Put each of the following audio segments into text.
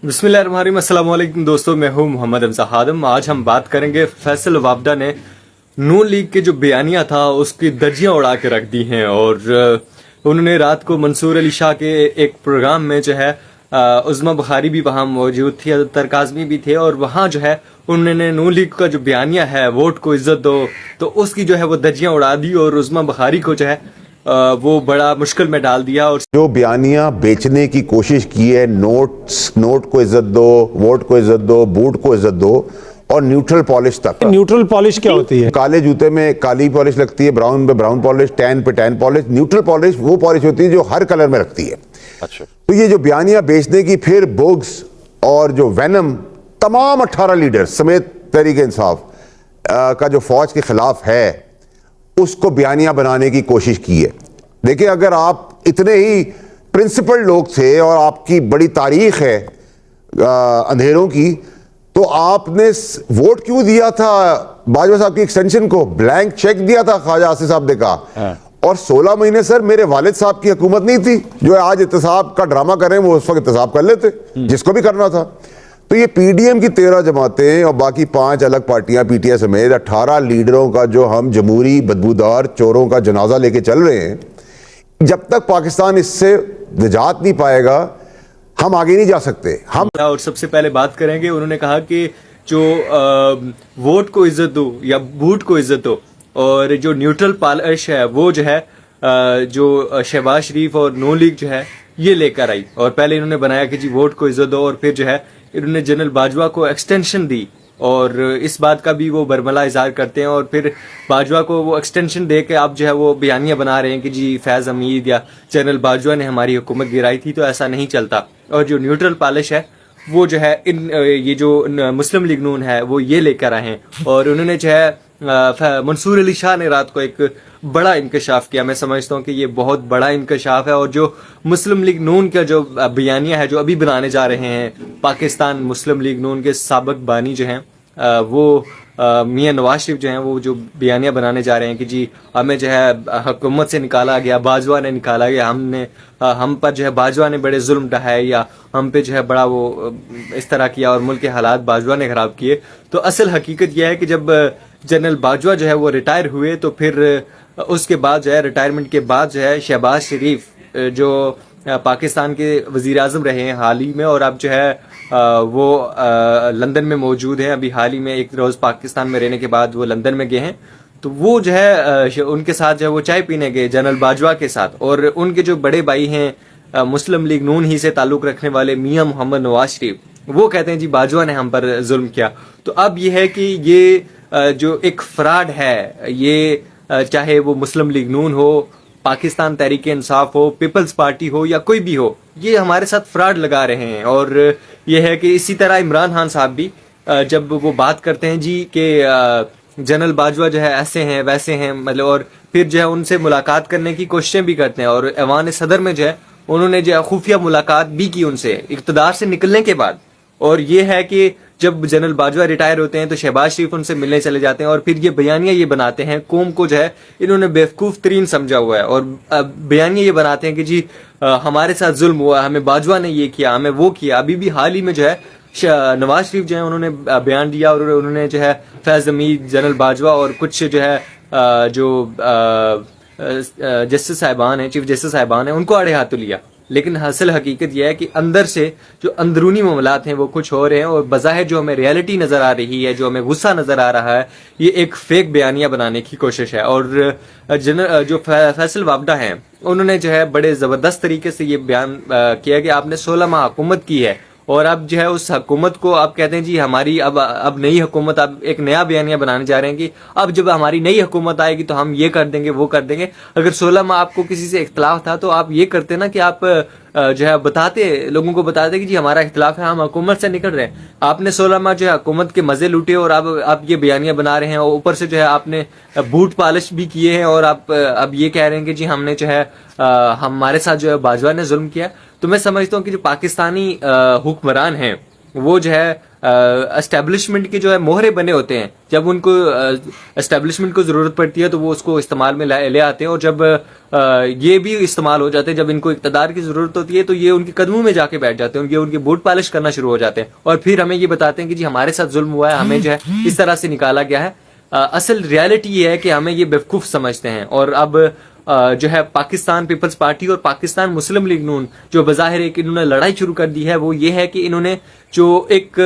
بسم اللہ الرحمن الرحیم۔ السلام علیکم دوستوں، میں ہوں محمد حمزہ خادم۔ آج ہم بات کریں گے فیصل وابڈا نے نون لیگ کے جو بیانیہ تھا اس کی درجیاں اڑا کے رکھ دی ہیں، اور انہوں نے رات کو منصور علی شاہ کے ایک پروگرام میں جو ہے عظمیٰ بخاری بھی وہاں موجود تھی، اطہر کاظمی بھی تھے، اور وہاں جو ہے انہوں نے نون لیگ کا جو بیانیہ ہے ووٹ کو عزت دو، تو اس کی جو ہے وہ درجیاں اڑا دی اور عظمیٰ بخاری کو جو ہے وہ بڑا مشکل میں ڈال دیا۔ اور جو بیانیہ بیچنے کی کوشش کی ہے، نوٹ کو عزت دو، ووٹ کو عزت دو، بوٹ کو عزت دو، اور نیوٹرل پالش تک۔ نیوٹرل پالش کیا ہوتی ہے؟ کالے جوتے میں کالی پالش لگتی ہے، براؤن پہ براؤن پالش، ٹین پہ ٹین پالش۔ نیوٹرل پالش وہ پالش ہوتی ہے جو ہر کلر میں رکھتی ہے۔ اچھا، تو یہ جو بیانیہ بیچنے کی، پھر بوگس اور جو وینم، تمام 18 لیڈر سمیت تحریک انصاف کا جو فوج کے خلاف ہے، اس کو بیانیہ بنانے کی کوشش کی ہے۔ دیکھیں، اگر آپ اتنے ہی پرنسپل لوگ تھے اور آپ کی بڑی تاریخ ہے اندھیروں کی، تو آپ نے ووٹ کیوں دیا تھا باجوہ صاحب کی ایکسٹینشن کو؟ بلینک چیک دیا تھا خواجہ آصف صاحب نے کہا، اور 16 مہینے سر میرے والد صاحب کی حکومت نہیں تھی جو آج احتساب کا ڈرامہ کریں، وہ اس وقت احتساب کر لیتے جس کو بھی کرنا تھا۔ تو یہ پی ڈی ایم کی 13 جماعتیں اور باقی 5 الگ پارٹیاں، پی ٹی آئی سمیت 18 لیڈروں کا جو ہم جمہوری بدبودار چوروں کا جنازہ لے کے چل رہے ہیں، جب تک پاکستان اس سے نجات نہیں پائے گا ہم آگے نہیں جا سکتے۔ اور سب سے پہلے بات کریں گے، انہوں نے کہا کہ جو ووٹ کو عزت دو یا بوٹ کو عزت دو، اور جو نیوٹرل پالش ہے وہ جو ہے جو شہباز شریف اور نون لیگ جو ہے یہ لے کر آئی، اور پہلے انہوں نے بنایا کہ جی ووٹ کو عزت دو، اور پھر جو ہے انہوں نے جنرل باجوہ کو ایکسٹینشن دی، اور اس بات کا بھی وہ برملا اظہار کرتے ہیں، اور پھر باجوہ کو وہ ایکسٹینشن دے کے آپ جو ہے وہ بیانیہ بنا رہے ہیں کہ جی فیض حمید یا جنرل باجوہ نے ہماری حکومت گرائی تھی، تو ایسا نہیں چلتا۔ اور جو نیوٹرل پالش ہے وہ جو ہے یہ جو مسلم لیگ نون ہے وہ یہ لے کر آئے ہیں، اور انہوں نے جو ہے منصور علی شاہ نے رات کو ایک بڑا انکشاف کیا۔ میں سمجھتا ہوں کہ یہ بہت بڑا انکشاف ہے، اور جو مسلم لیگ نون کا جو بیانیہ ہے جو ابھی بنانے جا رہے ہیں پاکستان مسلم لیگ نون کے سابق بانی جو ہیں وہ میاں نواز شریف جو ہیں، وہ جو بیانیہ بنانے جا رہے ہیں کہ جی ہمیں جو ہے حکومت سے نکالا گیا، باجوہ نے نکالا گیا، ہم پر جو ہے باجوہ نے بڑے ظلم ڈھائے، یا ہم پہ جو ہے بڑا وہ اس طرح کیا، اور ملک کے حالات باجوہ نے خراب کیے۔ تو اصل حقیقت یہ ہے کہ جب جنرل باجوہ جو ہے وہ ریٹائر ہوئے، تو پھر اس کے بعد جو ہے ریٹائرمنٹ کے بعد جو ہے شہباز شریف جو پاکستان کے وزیر اعظم رہے ہیں حال ہی میں، اور اب جو ہے وہ لندن میں موجود ہیں، ابھی حال ہی میں ایک روز پاکستان میں رہنے کے بعد وہ لندن میں گئے ہیں، تو وہ جو ہے ان کے ساتھ جو ہے وہ چائے پینے گئے جنرل باجوہ کے ساتھ، اور ان کے جو بڑے بھائی ہیں مسلم لیگ نون ہی سے تعلق رکھنے والے میاں محمد نواز شریف، وہ کہتے ہیں جی باجوہ نے ہم پر ظلم کیا۔ تو اب یہ ہے کہ یہ جو ایک فراڈ ہے، یہ چاہے وہ مسلم لیگ نون ہو، پاکستان تحریک انصاف ہو، پیپلز پارٹی ہو، یا کوئی بھی ہو، یہ ہمارے ساتھ فراڈ لگا رہے ہیں۔ اور یہ ہے کہ اسی طرح عمران خان صاحب بھی جب وہ بات کرتے ہیں جی کہ جنرل باجوہ جو ہے ایسے ہیں ویسے ہیں، مطلب، اور پھر جو ہے ان سے ملاقات کرنے کی کوششیں بھی کرتے ہیں، اور ایوان صدر میں جو ہے انہوں نے جو ہے خفیہ ملاقات بھی کی ان سے اقتدار سے نکلنے کے بعد۔ اور یہ ہے کہ جب جنرل باجوہ ریٹائر ہوتے ہیں تو شہباز شریف ان سے ملنے چلے جاتے ہیں، اور پھر یہ بیانیہ یہ بناتے ہیں، قوم کو جو ہے انہوں نے بیوقوف ترین سمجھا ہوا ہے، اور بیانیہ یہ بناتے ہیں کہ جی ہمارے ساتھ ظلم ہوا، ہمیں باجوہ نے یہ کیا، ہمیں وہ کیا۔ ابھی بھی حال ہی میں جو ہے نواز شریف جو ہے انہوں نے بیان دیا، اور انہوں نے جو ہے فیض حمید، جنرل باجوہ اور کچھ جو ہے جو جسٹس صاحبان ہیں، چیف جسٹس صاحبان ہیں، ان کو آڑے ہاتھوں لیا۔ لیکن حاصل حقیقت یہ ہے کہ اندر سے جو اندرونی معاملات ہیں وہ کچھ ہو رہے ہیں، اور بظاہر جو ہمیں ریئلٹی نظر آ رہی ہے، جو ہمیں غصہ نظر آ رہا ہے، یہ ایک فیک بیانیہ بنانے کی کوشش ہے۔ اور جو فیصل وابڈا ہیں انہوں نے جو ہے بڑے زبردست طریقے سے یہ بیان کیا کہ آپ نے 16 ماہ حکومت کی ہے، اور اب جو ہے اس حکومت کو آپ کہتے ہیں جی ہماری اب نئی حکومت، اب ایک نیا بیانیہ بنانے جا رہے ہیں کہ اب جب ہماری نئی حکومت آئے گی تو ہم یہ کر دیں گے، وہ کر دیں گے۔ اگر 16 ماہ آپ کو کسی سے اختلاف تھا تو آپ یہ کرتے نا کہ آپ جو ہے بتاتے، لوگوں کو بتاتے کہ جی ہمارا اختلاف ہے، ہم حکومت سے نکل رہے ہیں۔ آپ نے 16 ماہ جو ہے حکومت کے مزے لوٹے، اور اب آپ یہ بیانیہ بنا رہے ہیں، اور اوپر سے جو ہے آپ نے بوٹ پالش بھی کیے ہیں، اور آپ اب یہ کہہ رہے ہیں کہ جی ہم نے جو ہے ہمارے ساتھ جو ہے باجوہ نے ظلم کیا۔ تو میں سمجھتا ہوں کہ جو پاکستانی حکمران ہیں وہ جو ہے اسٹیبلشمنٹ کے جو ہے موہرے بنے ہوتے ہیں, جب ان کو اسٹیبلشمنٹ کو ضرورت پڑتی ہے تو وہ اس کو استعمال میں لے آتے ہیں, اور جب یہ بھی استعمال ہو جاتے ہیں جب ان کو اقتدار کی ضرورت ہوتی ہے تو یہ ان کے قدموں میں جا کے بیٹھ جاتے ہیں, یہ ان کے بوٹ پالش کرنا شروع ہو جاتے ہیں, اور پھر ہمیں یہ بتاتے ہیں کہ جی ہمارے ساتھ ظلم ہوا ہے, ہمیں جو ہے اس طرح سے نکالا گیا ہے. اصل ریالٹی یہ ہے کہ ہمیں یہ بیوقوف سمجھتے ہیں, اور اب جو ہے پاکستان پیپلز پارٹی اور پاکستان مسلم لیگ نون جو بظاہر ایک انہوں نے لڑائی شروع کر دی ہے, وہ یہ ہے کہ انہوں نے جو ایک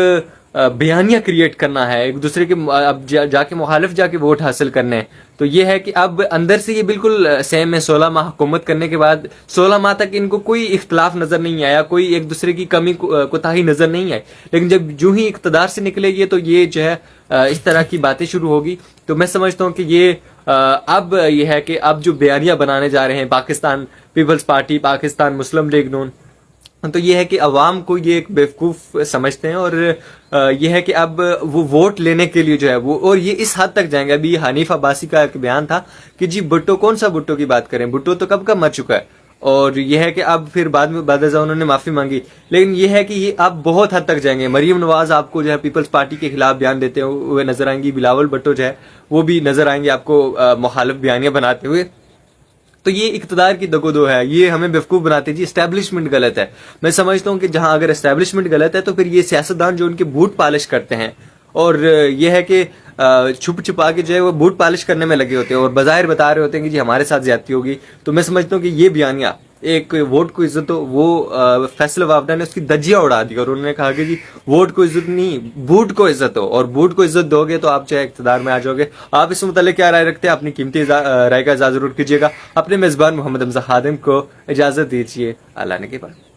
بیانیہ کریٹ کرنا ہے ایک دوسرے کے, اب جا کے مخالف جا کے ووٹ حاصل کرنے ہیں, تو یہ ہے کہ اب اندر سے یہ بالکل سیم ہے. 16 ماہ حکومت کرنے کے بعد 16 ماہ تک ان کو کوئی اختلاف نظر نہیں آیا, کوئی ایک دوسرے کی کمی کوتاہی نظر نہیں آئی, لیکن جب جو ہی اقتدار سے نکلے گی تو یہ جو ہے اس طرح کی باتیں شروع ہوگی. تو میں سمجھتا ہوں کہ یہ اب یہ ہے کہ اب جو بیانیہ بنانے جا رہے ہیں پاکستان پیپلز پارٹی, پاکستان مسلم لیگ نون, تو یہ ہے کہ عوام کو یہ ایک بیوقوف سمجھتے ہیں, اور یہ ہے کہ اب وہ ووٹ لینے کے لیے جو ہے وہ, اور یہ اس حد تک جائیں گے. ابھی حنیف عباسی کا ایک بیان تھا کہ جی بھٹو, کون سا بھٹو کی بات کریں, بھٹو تو کب کا مر چکا ہے, اور یہ ہے کہ اب پھر بعد ازاں انہوں نے معافی مانگی, لیکن یہ ہے کہ یہ اب بہت حد تک جائیں گے. مریم نواز آپ کو جو ہے پیپلز پارٹی کے خلاف بیان دیتے ہوئے نظر آئیں گی, بلاول بھٹو جو ہے وہ بھی نظر آئیں گے آپ کو مخالف بیانیاں بناتے ہوئے. تو یہ اقتدار کی دگو ہے, یہ ہمیں بیوقوف بناتے ہیں. جی اسٹیبلشمنٹ غلط ہے, میں سمجھتا ہوں کہ جہاں اگر اسٹیبلشمنٹ غلط ہے تو پھر یہ سیاستدان جو ان کے بوٹ پالش کرتے ہیں, اور یہ ہے کہ چھپ چھپا کے جو ہے وہ بوٹ پالش کرنے میں لگے ہوتے ہیں, اور بظاہر بتا رہے ہوتے ہیں کہ جی ہمارے ساتھ زیادتی ہوگی. تو میں سمجھتا ہوں کہ یہ بیانیہ ایک ووٹ کو عزت ہو, وہ فیصل وافدہ نے اس کی دجیاں اڑا دی, اور انہوں نے کہا کہ جی ووٹ کو عزت نہیں, بوٹ کو عزت ہو, اور بوٹ کو عزت دو گے تو آپ چاہے اقتدار میں آ جاؤ گے. آپ اس متعلق کیا رائے رکھتے ہیں؟ اپنی قیمتی رائے کا اظہار ضرور کیجیے گا. اپنے میزبان محمد حمزہ خادم کو اجازت دیجیے. اللہ نے کے بعد.